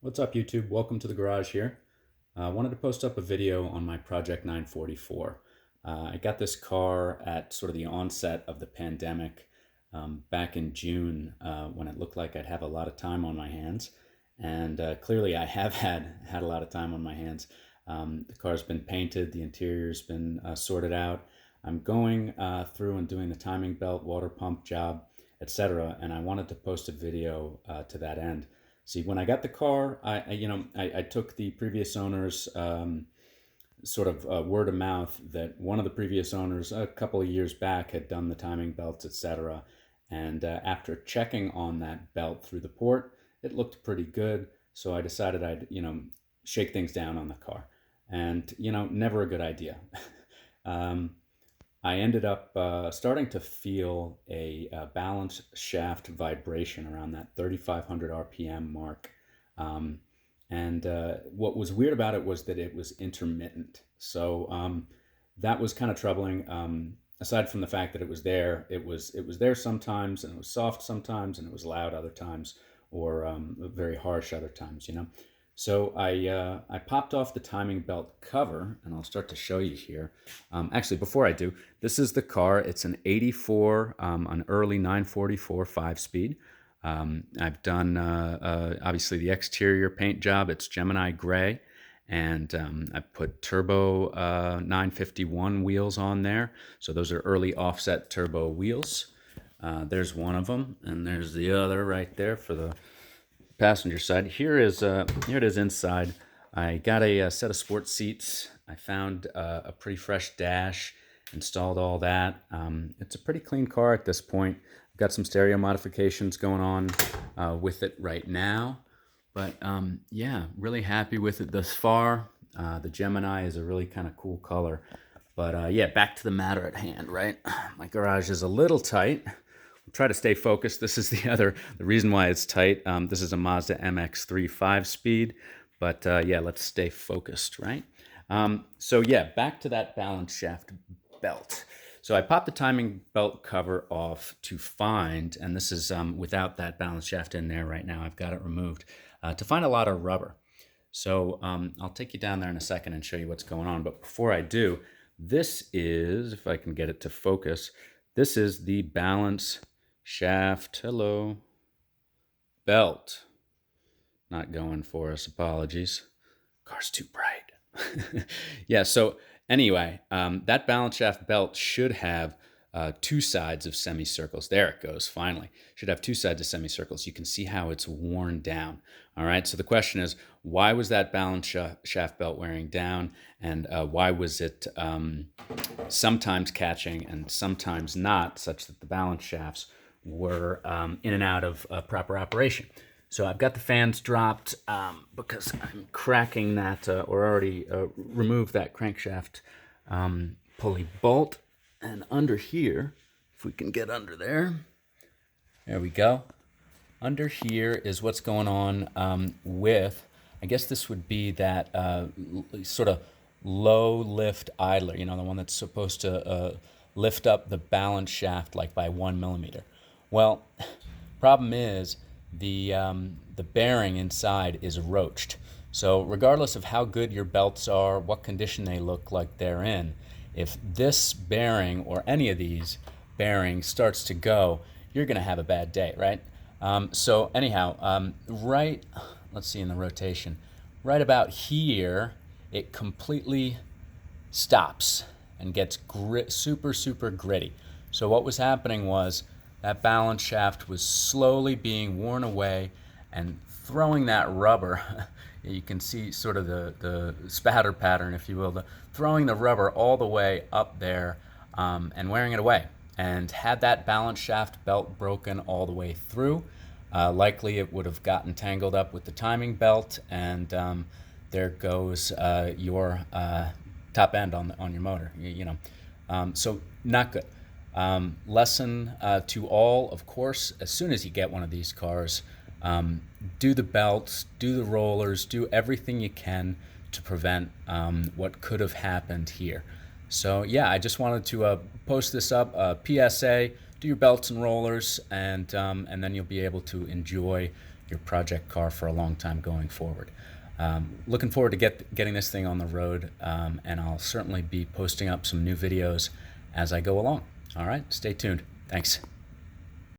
What's up, YouTube? Welcome to the garage here. I wanted to post up a video on my Project 944. I got this car at sort of the onset of the pandemic back in June when it looked like I'd have a lot of time on my hands. And clearly I have had a lot of time on my hands. The car's been painted, the interior's been sorted out. I'm going through and doing the timing belt, water pump job, etc. And I wanted to post a video to that end. See, when I got the car, I took the previous owner's sort of word of mouth that one of the previous owners a couple of years back had done the timing belts, etc. And after checking on that belt through the port, it looked pretty good. So I decided I'd, shake things down on the car. And, never a good idea. I ended up starting to feel a balance shaft vibration around that 3,500 RPM mark. And what was weird about it was that it was intermittent. So that was kind of troubling. Aside from the fact that it was there, it was there sometimes, and it was soft sometimes, and it was loud other times, or very harsh other times. So I popped off the timing belt cover, and I'll start to show you here. Actually, before I do, this is the car. It's an 84, an early 944 5-speed. I've done, obviously, the exterior paint job. It's Gemini gray, and I put turbo 951 wheels on there. So those are early offset turbo wheels. There's one of them, and there's the other right there for the passenger side. Here it is inside. I got a set of sports seats. I found a pretty fresh dash, installed all that. It's a pretty clean car at this point. I've got some stereo modifications going on with it right now, but yeah, really happy with it thus far. The Gemini is a really kind of cool color, but yeah, back to the matter at hand, right? My garage is a little tight. Try to stay focused. This is the reason why it's tight. This is a Mazda MX-3 5-speed, but yeah, let's stay focused, right? So yeah, back to that balance shaft belt. So I popped the timing belt cover off to find, and this is without that balance shaft in there right now, I've got it removed, to find a lot of rubber. So I'll take you down there in a second and show you what's going on. But before I do, this is, if I can get it to focus, this is the balance shaft, belt. Not going for us, apologies. Car's too bright. Yeah, so anyway, that balance shaft belt should have two sides of semicircles. There it goes, finally. Should have two sides of semicircles. You can see how it's worn down. All right, so the question is, why was that balance shaft belt wearing down, and why was it sometimes catching and sometimes not, such that the balance shafts were in and out of proper operation? So I've got the fans dropped because I'm cracking that, or already removed that crankshaft pulley bolt. And under here, if we can get under there, there we go. Under here is what's going on with, I guess this would be that sort of low lift idler, the one that's supposed to lift up the balance shaft like by 1 millimeter. Well, problem is the bearing inside is roached. So regardless of how good your belts are, what condition they look like they're in, if this bearing or any of these bearings starts to go, you're going to have a bad day, right? So anyhow, right, let's see in the rotation, right about here, it completely stops and gets super, super gritty. So what was happening was that balance shaft was slowly being worn away and throwing that rubber. You can see sort of the spatter pattern, if you will, throwing the rubber all the way up there and wearing it away. And had that balance shaft belt broken all the way through, likely it would have gotten tangled up with the timing belt, and there goes your top end on your motor. So not good. Lesson to all, of course, as soon as you get one of these cars, do the belts, do the rollers, do everything you can to prevent what could have happened here. So yeah, I just wanted to post this up, PSA, do your belts and rollers, and then you'll be able to enjoy your project car for a long time going forward. Looking forward to getting this thing on the road, and I'll certainly be posting up some new videos as I go along. All right, stay tuned. Thanks.